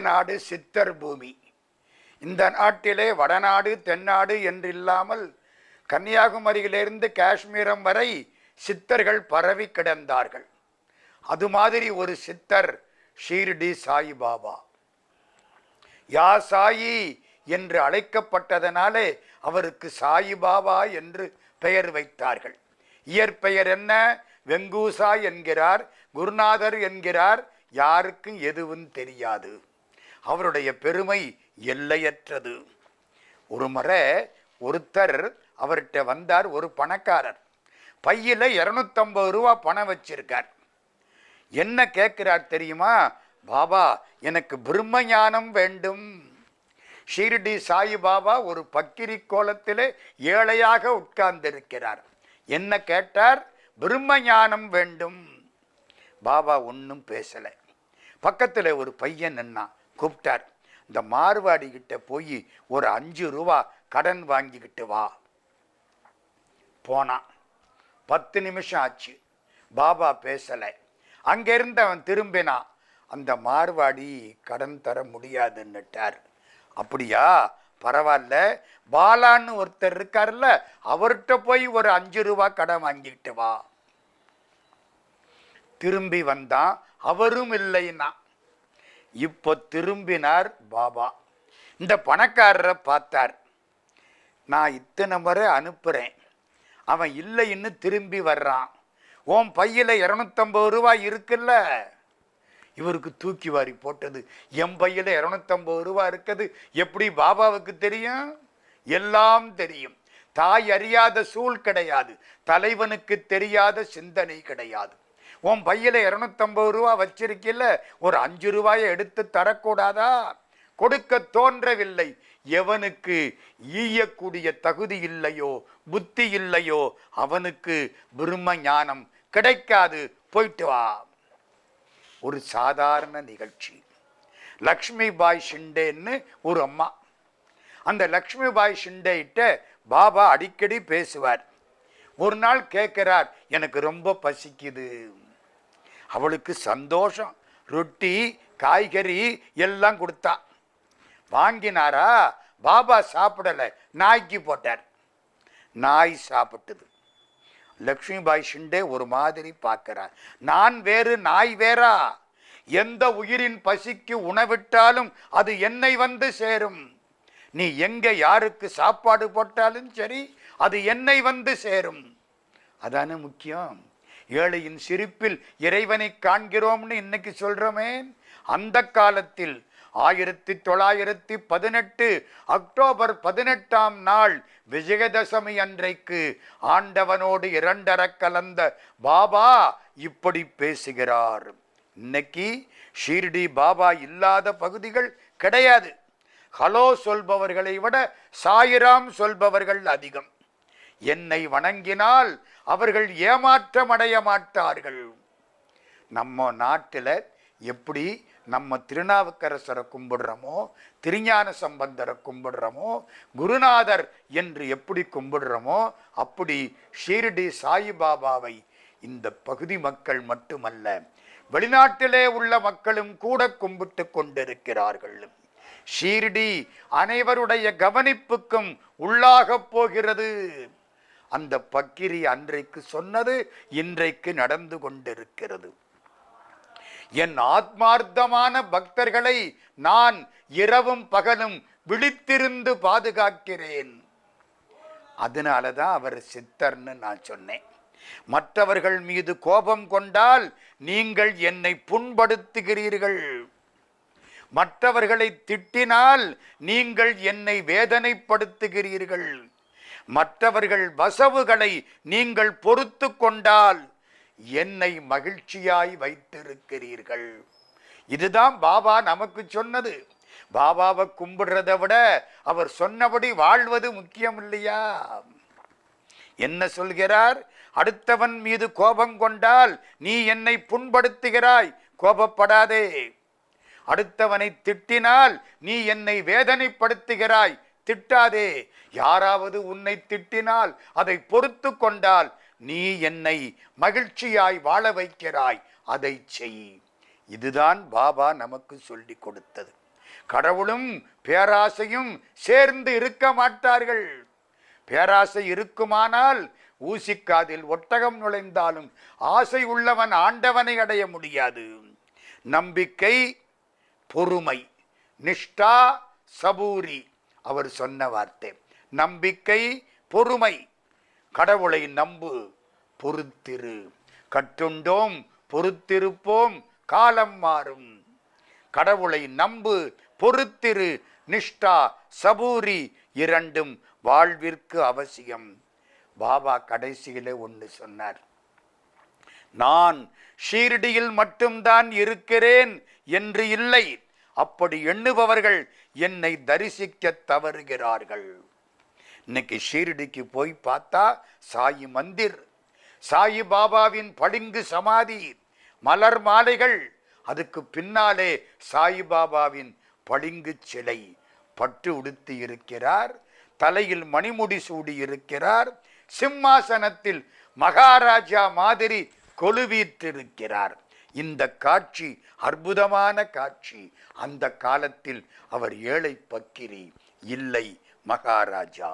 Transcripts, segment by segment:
நாடு சித்தர் பூமி. இந்த நாட்டிலே வடநாடு தென்னாடு என்றில்லாமல் கன்னியாகுமரியிலிருந்து காஷ்மீரம் வரை சித்தர்கள் பரவி கிடந்தார்கள். அது மாதிரி ஒரு சித்தர் ஷீர்டி சாயிபாபா. யா சாயி என்று அழைக்கப்பட்டதனாலே அவருக்கு சாயிபாபா என்று பெயர் வைத்தார்கள். இயற்பெயர் என்ன? வெங்கூசா என்கிறார், குருநாதர் என்கிறார். யாருக்கும் எதுவும் தெரியாது. அவருடைய பெருமை எல்லையற்றது. ஒரு முறை ஒருத்தர் அவர்கிட்ட வந்தார், ஒரு பணக்காரர். பையில 250 ரூபா பணம் வச்சிருக்கார். என்ன கேட்கிறார் தெரியுமா? பாபா, எனக்கு பிரம்ம ஞானம் வேண்டும். ஷீர்டி சாயிபாபா ஒரு பக்கிரி கோலத்திலே ஏழையாக உட்கார்ந்திருக்கிறார். என்ன கேட்டார்? பிரம்ம ஞானம் வேண்டும். பாபா ஒன்றும் பேசல. பக்கத்தில் ஒரு பையன் நின்னா, கூப்பிட்டார். இந்த மார்வாடி கிட்ட போய் ஒரு 5 ரூபா கடன் வாங்கிக்கிட்டு வா. போனான். 10 நிமிஷம் ஆச்சு. பாபா பேசல. அங்கிருந்து அவன் திரும்பினான். அந்த மார்வாடி கடன் தர முடியாதுன்னுட்டார். அப்படியா? பரவாயில்ல, பாலான்னு ஒருத்தர் இருக்கார்ல, அவர்கிட்ட போய் ஒரு 5 ரூபா கடன் வாங்கிட்டு வா. திரும்பி வந்தான். அவரும் இல்லைன்னா. இப்போ திரும்பினார் பாபா. இந்த பணக்காரரை பார்த்தார். நான் இத்தனை முறை அனுப்புறேன், அவன் இல்லைன்னு திரும்பி வர்றான். உன் பையில 250 ரூபாய் இருக்குல்ல? இவருக்கு தூக்கி வாரி போட்டது. என் பையில 250 ரூபாய் இருக்குது எப்படி பாபாவுக்கு தெரியும்? எல்லாம் தெரியும். தாய் அறியாத சூழ் கிடையாது, தலைவனுக்கு தெரியாத சிந்தனை கிடையாது. உன் பையில 250 ரூபா வச்சிருக்கில்ல, ஒரு 5 ரூபாயை எடுத்து தரக்கூடாதா? கொடுக்க தோன்றவில்லை. எவனுக்கு ஈயக்கூடிய தகுதி இல்லையோ, புத்தி இல்லையோ, அவனுக்கு பிரம்ம ஞானம் கிடைக்காது. போயிட்டு வா. ஒரு சாதாரண நிகழ்ச்சி. லக்ஷ்மி பாய் ஷிண்டேன்னு ஒரு அம்மா. அந்த லக்ஷ்மி பாய் ஷிண்டேட்ட பாபா அடிக்கடி பேசுவார். ஒரு நாள் கேட்கிறார், எனக்கு ரொம்ப பசிக்குது. அவளுக்கு சந்தோஷம். ரொட்டி காய்கறி எல்லாம் கொடுத்தா. வாங்கினாரா? பாபா சாப்பிடல, நாய்க்கு போட்டார். நாய் சாப்பிட்டது. லக்ஷ்மி பாய் ஷிண்டே ஒரு மாதிரி பார்க்கிறார். நான் வேறு, நாய் வேறா? எந்த உயிரின் பசிக்கு உணவிட்டாலும் அது என்னை வந்து சேரும். நீ எங்க யாருக்கு சாப்பாடு போட்டாலும் சரி, அது என்னை வந்து சேரும். அதானே முக்கியம். ஏழையின் சிரிப்பில் இறைவனை காண்கிறோம்னு இன்னைக்கு சொல்றோமே. அந்த காலத்தில் 1918 அக்டோபர் 18ஆம் நாள் விஜயதசமி அன்றைக்கு ஆண்டவனோடு இரண்டர கலந்த பாபா இப்படி பேசுகிறார். இன்னைக்கு ஷீர்டி பாபா இல்லாத பகுதிகள் கிடையாது. ஹலோ சொல்பவர்களை விட சாயிராம் சொல்பவர்கள் அதிகம். என்னை வணங்கினால் அவர்கள் ஏமாற்றம் அடைய மாட்டார்கள். நம்ம நாட்டில் எப்படி நம்ம திருநாவுக்கரசரை கும்பிடுறோமோ, திருஞான சம்பந்தரை கும்பிடுறோமோ, குருநாதர் என்று எப்படி கும்பிடுறோமோ, அப்படி ஷீர்டி சாயிபாபாவை இந்த பகுதி மக்கள் மட்டுமல்ல, வெளிநாட்டிலே உள்ள மக்களும் கூட கும்பிட்டு கொண்டிருக்கிறார்கள். ஷீர்டி அனைவருடைய கவனிப்புக்கும் உள்ளாக போகிறது. அந்த பக்கிரி அன்றைக்கு சொன்னது இன்றைக்கு நடந்து கொண்டிருக்கிறது. என் ஆத்மார்த்தமான பக்தர்களை நான் இரவும் பகலும் விழித்திருந்து பாதுகாக்கிறேன். அதனாலதான் அவர் சித்தர்னு நான் சொன்னேன். மற்றவர்கள் மீது கோபம் கொண்டால் நீங்கள் என்னை புண்படுத்துகிறீர்கள். மற்றவர்களை திட்டினால் நீங்கள் என்னை வேதனைப்படுத்துகிறீர்கள். மற்றவர்கள் வசவுகளை நீங்கள் பொறுத்து கொண்டால் என்னை மகிழ்ச்சியாய் வைத்திருக்கிறீர்கள். இதுதான் பாபா நமக்கு சொன்னது. பாபாவை கும்பிடுறதை விட அவர் சொன்னபடி வாழ்வது முக்கியம் இல்லையா? என்ன சொல்கிறார்? அடுத்தவன் மீது கோபம் கொண்டால் நீ என்னை புண்படுத்துகிறாய், கோபப்படாதே. அடுத்தவனை திட்டினால் நீ என்னை வேதனைப்படுத்துகிறாய், திட்டாதே. யாராவது உன்னை திட்டினால் அதை பொறுத்து கொண்டால் நீ என்னை மகிழ்ச்சியாய் வாழ வைக்கிறாய், அதை செய். இதுதான் பாபா நமக்கு சொல்லி கொடுத்தது. கடவுளும் பேராசையும் சேர்ந்து இருக்க மாட்டார்கள். பேராசை இருக்குமானால் ஊசிக்காதில் ஒட்டகம் நுழைந்தாலும் ஆசை உள்ளவன் ஆண்டவனை அடைய முடியாது. நம்பிக்கை, பொறுமை, நிஷ்டா, சபூரி அவர் சொன்ன வார்த்தை. நம்பிக்கை, பொறுமை. கடவுளை நம்பு, பொறுத்திரு. கட்டுண்டோம், பொறுத்திருப்போம், காலம் மாறும். கடவுளை நம்பு, பொறுத்திரு. நிஷ்டா, சபூரி இரண்டும் வாழ்விற்கு அவசியம். பாபா கடைசியிலே ஒன்று சொன்னார், நான் ஷீரடியில் மட்டும்தான் இருக்கிறேன் என்று இல்லை. அப்படி எண்ணுபவர்கள் என்னை தரிசிக்க தவறுகிறார்கள். இன்னைக்கு ஷீரடிக்கு போய் பார்த்தா சாயி மந்திர், சாயி பாபாவின் பளிங்கு சமாதி, மலர் மாலைகள், அதுக்கு பின்னாலே சாயி பாபாவின் பளிங்கு சிலை. பட்டு உடுத்தி இருக்கிறார், தலையில் மணிமுடி சூடி இருக்கிறார், சிம்மாசனத்தில் மகாராஜா மாதிரி கொலுவீற்றிருக்கிறார். இந்த காட்சி அற்புதமான காட்சி. அந்த காலத்தில் அவர் ஏழை பக்கிரி இல்லை, மகாராஜா.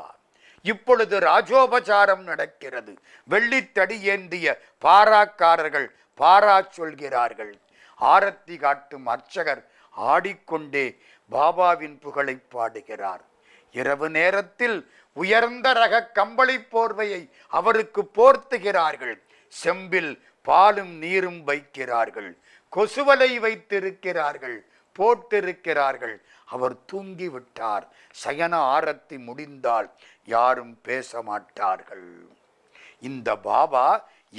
இப்பொழுது ராஜோபசாரம் நடக்கிறது. வெள்ளித்தடி ஏந்திய பாராக்காரர்கள் பாரா சொல்கிறார்கள். ஆரத்தி காட்டும் அர்ச்சகர் ஆடிக்கொண்டே பாபாவின் புகழை பாடுகிறார். இரவு நேரத்தில் உயர்ந்த ரக கம்பளி போர்வையை அவருக்கு போர்த்துகிறார்கள். செம்பில் பாலும் நீரும் வைக்கிறார்கள். கொசுவலை வைத்திருக்கிறார்கள், போட்டிருக்கிறார்கள். அவர் தூங்கிவிட்டார். சயன ஆரத்தி முடிந்தால் யாரும் பேச மாட்டார்கள். இந்த பாபா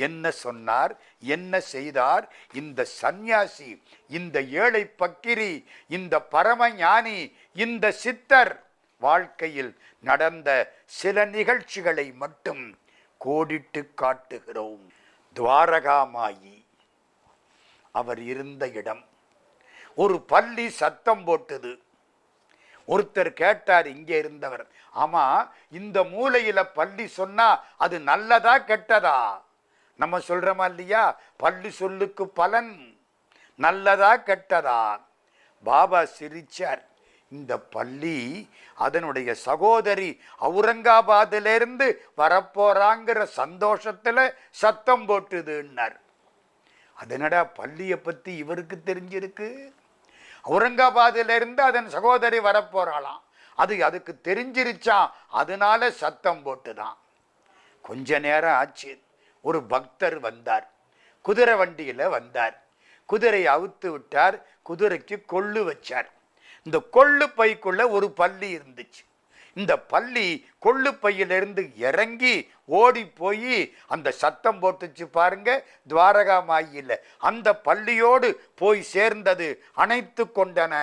என்ன சொன்னார், என்ன செய்தார்? இந்த சந்நியாசி, இந்த ஏழை பக்கிரி, இந்த பரமஞானி, இந்த சித்தர் வாழ்க்கையில் நடந்த சில நிகழ்ச்சிகளை மட்டும் கோடிட்டு காட்டுகிறோம். துவாரகாமாயி அவர் இருந்த இடம். ஒரு பள்ளி சத்தம் போட்டது. ஒருத்தர் கேட்டார், இங்கே இருந்தவர், ஆமா இந்த மூலையில பள்ளி சொன்னா அது நல்லதா கெட்டதா? நம்ம சொல்றோமா இல்லையா, பள்ளி சொல்லுக்கு பலன் நல்லதா கெட்டதா? பாபா சிரிச்சார். இந்த பள்ளி அதனுடைய சகோதரி அவுரங்காபாத்திலிருந்து வரப்போறாங்கிற சந்தோஷத்துல சத்தம் போட்டுதுன்னார். அதனடா பள்ளியை பத்தி இவருக்கு தெரிஞ்சிருக்கு. அவுரங்காபாத்திலிருந்து அதன் சகோதரி வரப்போறாளாம். அதுக்கு தெரிஞ்சிருச்சான், அதனால சத்தம் போட்டுதான். கொஞ்ச நேரம் ஆச்சு. ஒரு பக்தர் வந்தார், குதிரை வண்டியில வந்தார். குதிரையை அவுத்து விட்டார், குதிரைக்கு கொள்ளு வச்சார். இந்த கொள்ளு பைக்குள்ள ஒரு பள்ளி இருந்துச்சு. இந்த பள்ளி கொள்ளு பையிலிருந்து இறங்கி ஓடி போய் அந்த சத்தம் போட்டுச்சு பாருங்க, துவாரகாமாயில அந்த பள்ளியோடு போய் சேர்ந்தது. அணைத்து கொண்டன.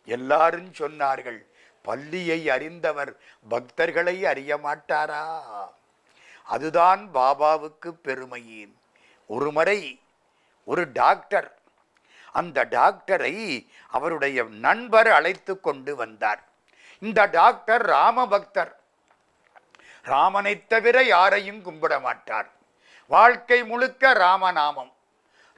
எல்லாரும் சொன்னார்கள், பள்ளியை அறிந்தவர் பக்தர்களை அறிய மாட்டாரா? அதுதான் பாபாவுக்கு பெருமை. ஒருமுறை ஒரு டாக்டர், அந்த டாக்டரை அவருடைய நண்பர் அழைத்து கொண்டு வந்தார். இந்த டாக்டர் ராம பக்தர். ராமனை தவிர யாரையும் கும்பிட மாட்டார். வாழ்க்கை முழுக்க ராமநாமம்.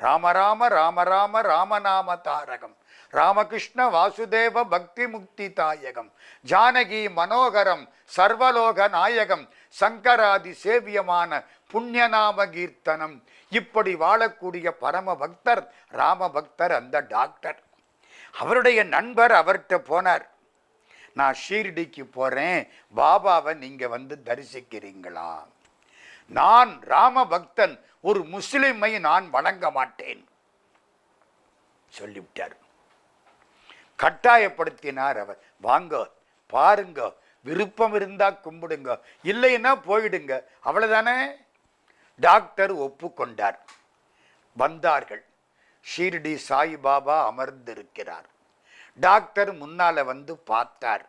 ராம ராம ராம ராம ராமநாம தாரகம், ராமகிருஷ்ண வாசுதேவ பக்தி முக்தி தாயகம், ஜானகி மனோகரம் சர்வலோக நாயகம், சங்கராதி சேவியமான புண்ணியநாம கீர்த்தனம். இப்படி வாழக்கூடிய பரம பக்தர் ராம பக்தர் அந்த டாக்டர். அவருடைய நண்பர் அவர்கிட்ட போனார், நான் ஷீரடிக்கு போறேன், பாபாவை நீங்க வந்து தரிசிக்கிறீங்களா? நான் ராம பக்தன், ஒரு முஸ்லிமை நான் வணங்க மாட்டேன் சொல்லிவிட்டார். கட்டாயப்படுத்தினார் அவர். வாங்க பாருங்க, விருப்பம் இருந்தா கும்பிடுங்க, இல்லைன்னா போயிடுங்க, அவ்வளவுதானே. டாக்டர் ஒப்புக்கொண்டார். வந்தார்கள். ஷீரடி சாய்பாபா அமர்ந்திருக்கிறார். டாக்டர் முன்னால வந்து பார்த்தார்.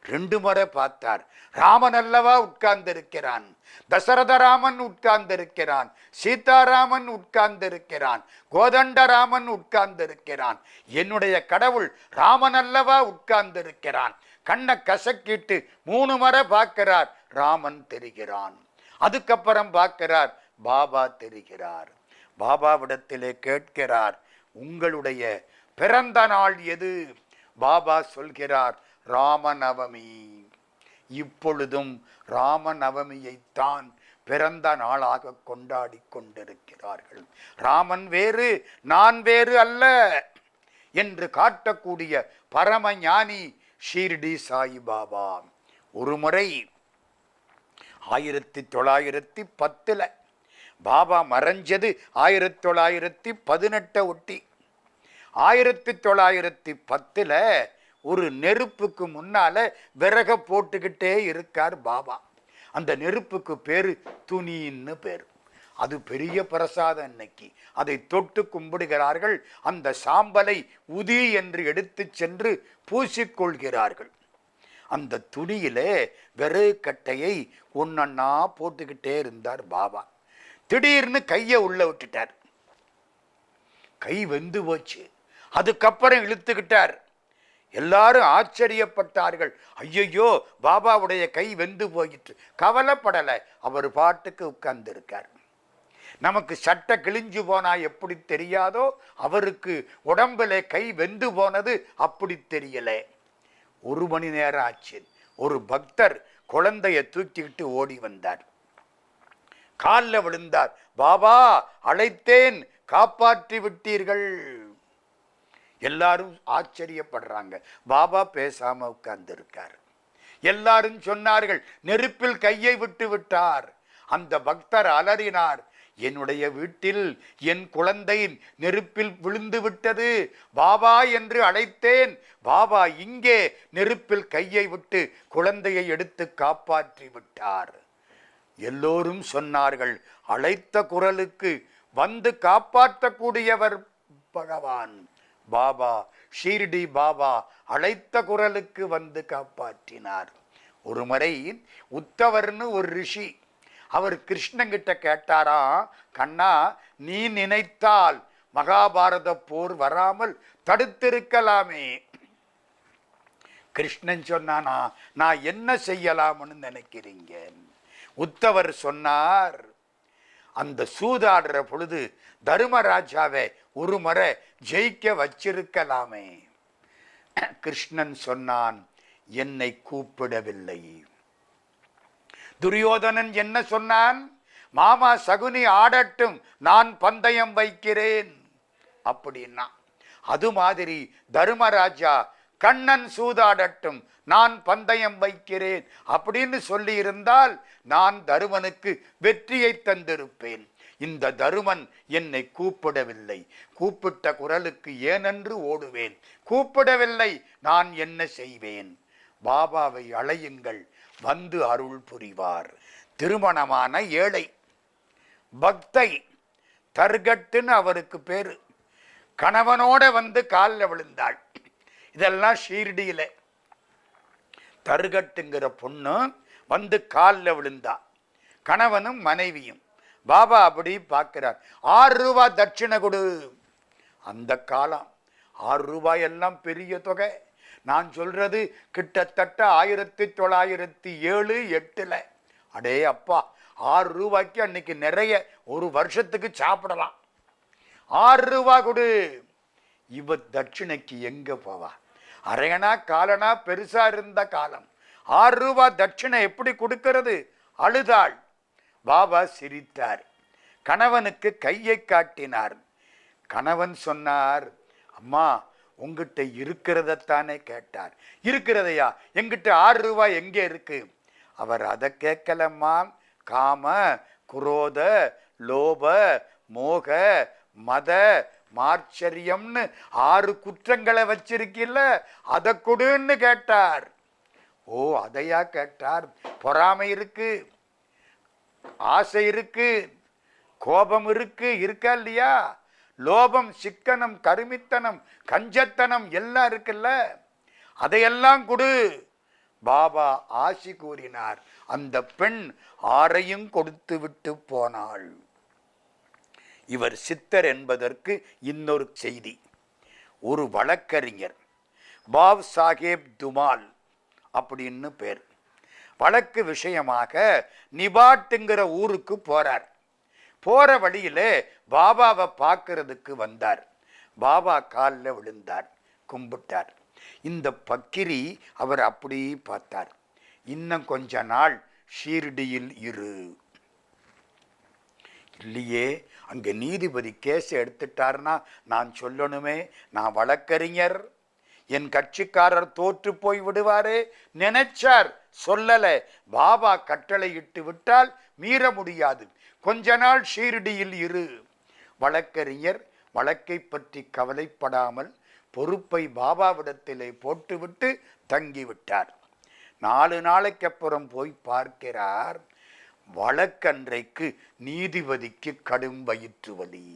2 முறை பார்த்தார். ராமன் அல்லவா உட்கார்ந்திருக்கிறான், தசரத ராமன் உட்கார்ந்திருக்கிறான், சீதாராமன் உட்கார்ந்திருக்கிறான், கோதண்டராமன் உட்கார்ந்திருக்கிறான். என்னுடைய கடவுள் ராமன் அல்லவா உட்கார்ந்திருக்கிறான். கண்ணை கசக்கிட்டு 3 முறை பார்க்கிறார், ராமன் தெரிகிறான். அதுக்கப்புறம் பார்க்கிறார், பாபா தெரிகிறார். பாபாவிடத்திலே கேட்கிறார், உங்களுடைய பிறந்த நாள் எது? பாபா சொல்கிறார் ராமநவமி. இப்பொழுதும் ராமநவமியைத்தான் பிறந்த நாளாக கொண்டாடி கொண்டிருக்கிறார்கள். ராமன் வேறு நான் வேறு அல்ல என்று காட்டக்கூடிய பரமஞானி ஷீர்டி சாயிபாபா. ஒரு முறை 1910 பாபா மறைஞ்சது 1918 ஒட்டி. 1910 ஒரு நெருப்புக்கு முன்னால விறக போட்டுக்கிட்டே இருக்கார் பாபா. அந்த நெருப்புக்கு பேரு துணின்னு பேரு. அது பெரிய பிரசாதம். இன்னைக்கு அதை தொட்டு கும்பிடுகிறார்கள். அந்த சாம்பலை உதி என்று எடுத்து சென்று பூசிக்கொள்கிறார்கள். அந்த துணியிலே விறகு கட்டையை ஒன்னொன்னா போட்டுக்கிட்டே இருந்தார் பாபா. திடீர்னு கையை உள்ள விட்டுட்டார். கை வெந்து போச்சு. அதுக்கப்புறம் இழுத்துக்கிட்டார். எல்லாரும் ஆச்சரியப்பட்டார்கள். ஐயையோ, பாபாவுடைய கை வெந்து போயிற்று. கவலைப்படலை, அவர் பாட்டுக்கு உட்கார்ந்து இருக்கார். நமக்கு சட்டை கிழிஞ்சு போனா எப்படி தெரியாதோ, அவருக்கு உடம்புல கை வெந்து போனது அப்படி தெரியல. 1 மணி நேரம் ஆச்சு. ஒரு பக்தர் குழந்தைய தூக்கிக்கிட்டு ஓடி வந்தார். காலில் விழுந்தார். பாபா, அழைத்தேன், காப்பாற்றி விட்டீர்கள். எல்லாரும் ஆச்சரியப்படுறாங்க. பாபா பேசாம உட்கார்ந்து இருக்கார். எல்லாரும் சொன்னார்கள், நெருப்பில் கையை விட்டு விட்டார். அந்த பக்தர் அலறினார், என்னுடைய வீட்டில் என் குழந்தை நெருப்பில் விழுந்து விட்டது, பாபா என்று அழைத்தேன். பாபா இங்கே நெருப்பில் கையை விட்டு குழந்தையை எடுத்து காப்பாற்றி விட்டார். எல்லோரும் சொன்னார்கள், அழைத்த குரலுக்கு வந்து காப்பாற்றக்கூடியவர் பகவான் பாபா. ஷீர்டி பாபா அழைத்த குரலுக்கு வந்து காப்பாற்றினார். ஒரு முறை உத்தவர்னு ஒரு ரிஷி, அவர் கிருஷ்ணங்கிட்ட கேட்டாரா, கண்ணா, நீ நினைத்தால் மகாபாரத போர் வராமல் தடுத்திருக்கலாமே. கிருஷ்ணன் சொன்னானா, நான் என்ன செய்யலாம்னு நினைக்கிறீங்க? உத்தவர் சொன்னார், அந்த சூதாடுற பொழுது தர்மராஜாவை ஒரு முறை ஜெயிக்க வச்சிருக்கலாமே. கிருஷ்ணன் சொன்னான், என்னை கூப்பிடவில்லை. துரியோதனன் என்ன சொன்னான்? மாமா சகுனி ஆடட்டும், நான் பந்தயம் வைக்கிறேன் அப்படின்னா. அது மாதிரி தர்மராஜா, கண்ணன் சூதாடட்டும், நான் பந்தயம் வைக்கிறேன் அப்படின்னு சொல்லி இருந்தால் நான் தருமனுக்கு வெற்றியை தந்திருப்பேன். இந்த தருமன் என்னை கூப்பிடவில்லை. கூப்பிட்ட குரலுக்கு ஏனென்று ஓடுவேன். கூப்பிடவில்லை, நான் என்ன செய்வேன்? பாபாவை அழையுங்கள், வந்து அருள் புரிவார். திருமணமான ஏழை பக்தை, தர்கட்டுன்னு அவருக்கு பேரு. கணவனோட வந்து காலில் விழுந்தாள். இதெல்லாம் ஷீர்டியில. தர்கட்டுங்கிற பொண்ணு வந்து காலில் விழுந்தா, கணவனும் மனைவியும். பாபா அப்படி பார்க்கிறார். 6 ரூபாய் தட்சிணை கொடு. அந்த காலம் 6 ரூபாய் எல்லாம் பெரிய தொகை. நான் சொல்றது கிட்டத்தட்ட 1907, 8. அடே அப்பா, 6 ரூபாய்க்கு அன்னைக்கு நிறைய ஒரு வருஷத்துக்கு சாப்பிடலாம். 6 ரூபாய் கொடு. இவ தட்சிணைக்கு எங்க போவா? அரையனா காலனா பெருசா இருந்த காலம். 6 ரூபாய் தட்சிணை எப்படி கொடுக்கிறது? அழுதாள். பாபா சிரித்தார். கணவனுக்கு கையை காட்டினார். கணவன் சொன்னார், அம்மா, உங்ககிட்ட இருக்கிறதத்தானே கேட்டார். இருக்கிறதையா? எங்கிட்ட 6 ரூபாய் எங்கே இருக்கு? அவர் அதை கேட்கலம்மா. காம, குரோத, லோப, மோக, மத, மார்ச்சரியம்னு 6 குற்றங்களை வச்சிருக்கில்ல, அதை கொடுன்னு கேட்டார். ஓ, அதையா கேட்டார்? பொறாமை இருக்கு, ஆசை இருக்கு, கோபம் இருக்கு, இருக்கா இல்லையா? லோபம், சிக்கனம், கருமித்தனம், கஞ்சத்தனம் எல்லாம் இருக்குல்ல, அதையெல்லாம் கொடு. பாபா ஆசி கூறினார். அந்த பெண் 6ஐயும் கொடுத்து விட்டு போனாள். இவர் சித்தர் என்பதற்கு இன்னொரு செய்தி. ஒரு வழக்கறிஞர், பாப் சாஹேப் துமால் அப்படின்னு பேர், வழக்கு விஷயமாக நிபாட்டுங்கிற ஊருக்கு போறார். போற வழியிலே பாபாவை பார்க்கறதுக்கு வந்தார். பாபா காலில் விழுந்தார், கும்பிட்டார். இந்த பக்கிரி அவர் அப்படி பார்த்தார். இன்னும் கொஞ்ச நாள் ஷீர்டியில் இரு. இல்லையே, அங்க நீதிபதி கேஸ் எடுத்துட்டார்னா நான் சொல்லணுமே, நான் வழக்கறிஞர், என் கட்சிக்காரர் தோற்று போய் விடுவாரே நினைச்சார். சொல்லல. பாபா கட்டளை இட்டு விட்டால் மீற முடியாது. கொஞ்ச நாள் ஷீர்டியில் இரு. வழக்கறிஞர் வழக்கை பற்றி கவலைப்படாமல் பொறுப்பை பாபாவிடத்திலே போட்டுவிட்டு தங்கிவிட்டார். 4 நாளைக்கு அப்புறம் போய் பார்க்கிறார். வழக்கன்றைக்கு நீதிபதிக்கு கடும் வயிற்று வலி.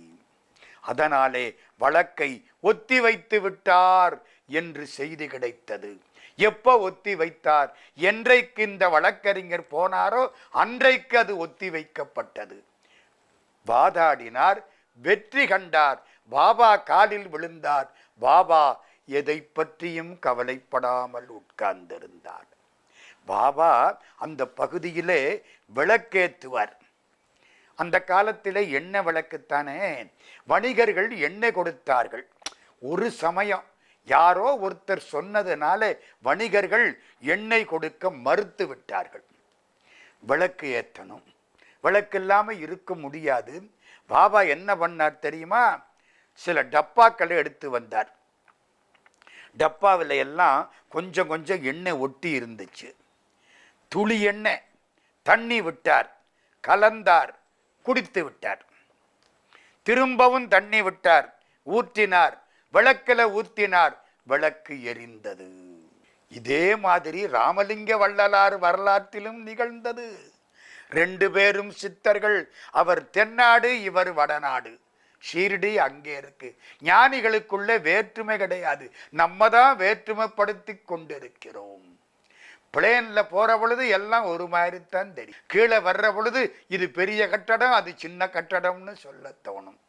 அதனாலே வழக்கை ஒத்தி வைத்து விட்டார் என்று செய்தி கிடைத்தது. எப்போ ஒத்தி வைத்தார்? என்றைக்கு இந்த வழக்கறிஞர் போனாரோ அன்றைக்கு அது ஒத்தி வைக்கப்பட்டது. வாதாடினார், வெற்றி கண்டார். பாபா காலில் விழுந்தார். பாபா எதை பற்றியும் கவலைப்படாமல் உட்கார்ந்திருந்தார். பாபா அந்த பகுதியிலே விளக்கேற்றுவார். அந்த காலத்திலே எண்ணெய் விளக்குத்தானே, வணிகர்கள் எண்ணெய் கொடுத்தார்கள். ஒரு சமயம் யாரோ ஒருத்தர் சொன்னதுனால வணிகர்கள் எண்ணெய் கொடுக்க மறுத்து விட்டார்கள். விளக்கு ஏற்றணும், விளக்கு இல்லாமல் இருக்க முடியாது. பாபா என்ன பண்ணார் தெரியுமா? சில டப்பாக்களை எடுத்து வந்தார். டப்பாவில் எல்லாம் கொஞ்சம் கொஞ்சம் எண்ணெய் ஒட்டி இருந்துச்சு. துளி எண்ணெய் தண்ணி விட்டார், கலந்தார், குடித்து விட்டார். திரும்பவும் தண்ணி விட்டார், ஊற்றினார், விளக்கில் ஊற்றினார், விளக்கு எரிந்தது. இதே மாதிரி ராமலிங்க வள்ளலார் வரலாற்றிலும் நிகழ்ந்தது. 2 பேரும் சித்தர்கள். அவர் தென்னாடு, இவர் வடநாடு. ஷீர்டி அங்கே இருக்கு. ஞானிகளுக்குள்ள வேற்றுமை கிடையாது. நம்ம தான் வேற்றுமைப்படுத்தி கொண்டிருக்கிறோம். பிளேன்ல போற பொழுது எல்லாம் ஒரு மாதிரி தான் தெரியும். கீழே வர்ற பொழுது இது பெரிய கட்டடம், அது சின்ன கட்டடம்னு சொல்ல தோணும்.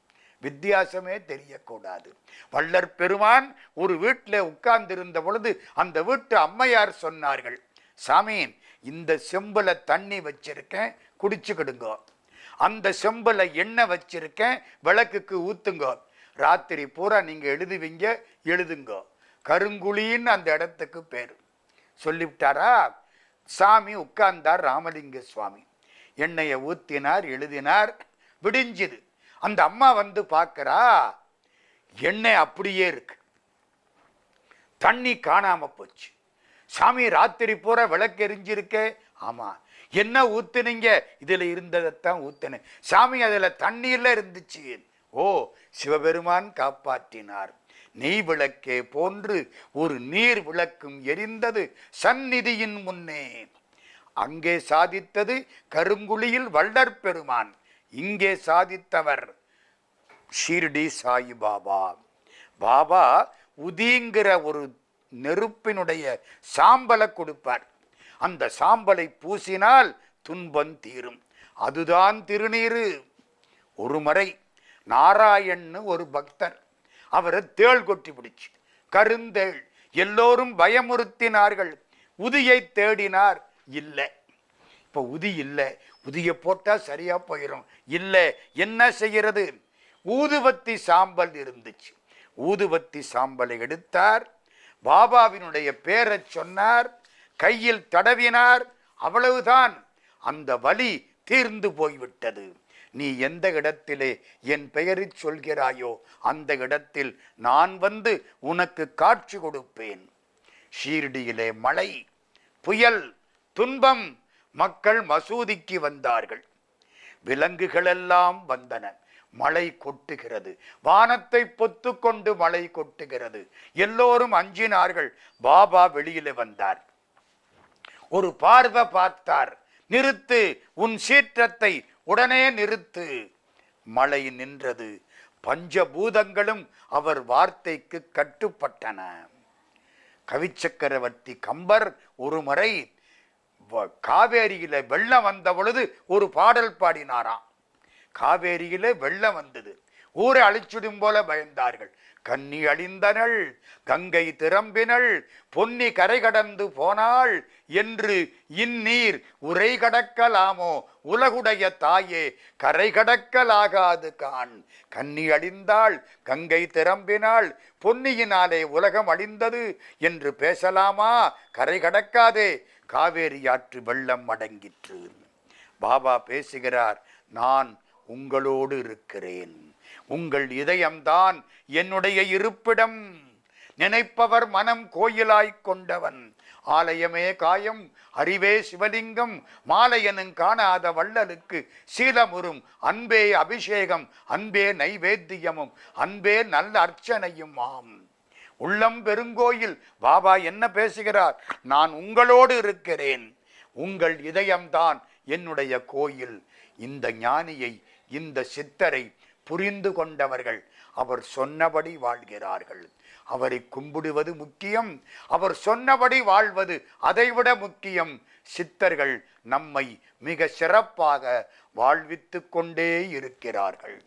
வித்தியாசமே தெரியக்கூடாது. வள்ளற் பெருமான் ஒரு வீட்டில் உட்கார்ந்திருந்த பொழுது அந்த வீட்டு அம்மையார் சொன்னார்கள், சாமி இந்த செம்புல தண்ணி வச்சிருக்கேன், குடிச்சுக்கிடுங்கோ. அந்த செம்புல எண்ணெய் வச்சிருக்கேன், விளக்குக்கு ஊத்துங்கோ. ராத்திரி பூரா நீங்க எழுதுவீங்க, எழுதுங்கோ. கருங்குழின்னு அந்த இடத்துக்கு பேர். சொல்லிவிட்டாரா? சாமி உட்கார்ந்தார். ராமலிங்க சுவாமி எண்ணெயை ஊத்தினார், எழுதினார். விடிஞ்சுது. அந்த அம்மா வந்து பார்க்கிறா, எண்ணெய் அப்படியே இருக்கு, தண்ணி காணாம போச்சு. சாமி ராத்திரி பூரா விளக்கு எரிஞ்சிருக்கே. ஆமா, என்ன ஊத்துனீங்க? இதுல இருந்ததைத்தான் ஊத்தினேன். சாமி அதுல தண்ணீர்ல இருந்துச்சு. ஓ, சிவபெருமான் காப்பாற்றினார். நெய் விளக்கே போன்று ஒரு நீர் விளக்கும் எரிந்தது சந்நிதியின் முன்னே. அங்கே சாதித்தது கருங்குழியில் வள்ளற் பெருமான், இங்கே சாதித்தவர் ஷீர்டி சாயிபாபா. பாபா உதிங்கிற ஒரு நெருப்பினுடைய சாம்பலை கொடுப்பார். அந்த சாம்பலை பூசினால் துன்பம் தீரும். அதுதான் திருநீரு. ஒரு முறை நாராயண்னு ஒரு பக்தர், அவரை தேள் கொட்டி பிடிச்சு, கருந்தேள். எல்லோரும் பயமுறுத்தினார்கள். உதியை தேடினார், இல்லை. இப்போ உதி இல்லை, உதியை போட்டால் சரியா போயிடும். இல்லை, என்ன செய்கிறது? ஊதுவத்தி சாம்பல் இருந்துச்சு. ஊதுவத்தி சாம்பலை எடுத்தார், பாபாவினுடைய பேரை சொன்னார், கையில் தடவினார். அவ்வளவுதான், அந்த வலி தீர்ந்து போய்விட்டது. நீ எந்த இடத்திலே என் பெயரை சொல்கிறாயோ அந்த இடத்தில் நான் வந்து உனக்கு காட்சி கொடுப்பேன். ஷீர்டியிலே மழை, புயல், துன்பம். மக்கள் மசூதிக்கு வந்தார்கள். விலங்குகளெல்லாம் வந்தன. மழை கொட்டுகிறது, வானத்தை பொத்து கொண்டு மழை கொட்டுகிறது. எல்லோரும் அஞ்சினார்கள். பாபா வெளியில வந்தார். ஒரு பார்வை பார்த்தார். நிறுத்து, உன் சீற்றத்தை உடனே நிறுத்து. மழை நின்றது. பஞ்சபூதங்களும் அவர் வார்த்தைக்கு கட்டுப்பட்டன. கவிச்சக்கரவர்த்தி கம்பர் ஒரு முறை காவேரியில வெள்ளம் வந்த பொழுது ஒரு பாடல் பாடினாராம். காவேரியில வெள்ளம் வந்தது. ஊரை அழிச்சிடும் போல பயந்தார்கள். கன்னி அழிந்தனள், கங்கை திரம்பினள், பொன்னி கரை கடந்து போனாள் என்று இந்நீர் உரை கடக்கலாமோ உலகுடைய தாயே, கரை கடக்கலாகாது கான். கன்னி அழிந்தாள், கங்கை திரம்பினாள், பொன்னியினாலே உலகம் அழிந்தது என்று பேசலாமா? கரை கடக்காதே, காவேரி ஆற்று வெள்ளம் அடங்கிற்று. பாபா பேசுகிறார், நான் உங்களோடு இருக்கிறேன். உங்கள் இதயம்தான் என்னுடைய இருப்பிடம். நினைப்பவர் மனம் கோயிலாய்க் கொண்டவன். ஆலயமே காயம், அறிவே சிவலிங்கம். மாலையனும் காணாத வள்ளலுக்கு சீலமுறும் அன்பே அபிஷேகம், அன்பே நைவேத்தியமும், அன்பே நல்ல அர்ச்சனையும் ஆம். உள்ளம் பெருங்கோயில். பாபா என்ன பேசுகிறார்? நான் உங்களோடு இருக்கிறேன். உங்கள் இதயம்தான் என்னுடைய கோயில். இந்த ஞானியை, இந்த சித்தரை புரிந்து கொண்டவர்கள் அவர் சொன்னபடி வாழ்கிறார்கள். அவரை கும்பிடுவது முக்கியம், அவர் சொன்னபடி வாழ்வது அதைவிட முக்கியம். சித்தர்கள் நம்மை மிக சிறப்பாக வாழ்வித்து கொண்டே இருக்கிறார்கள்.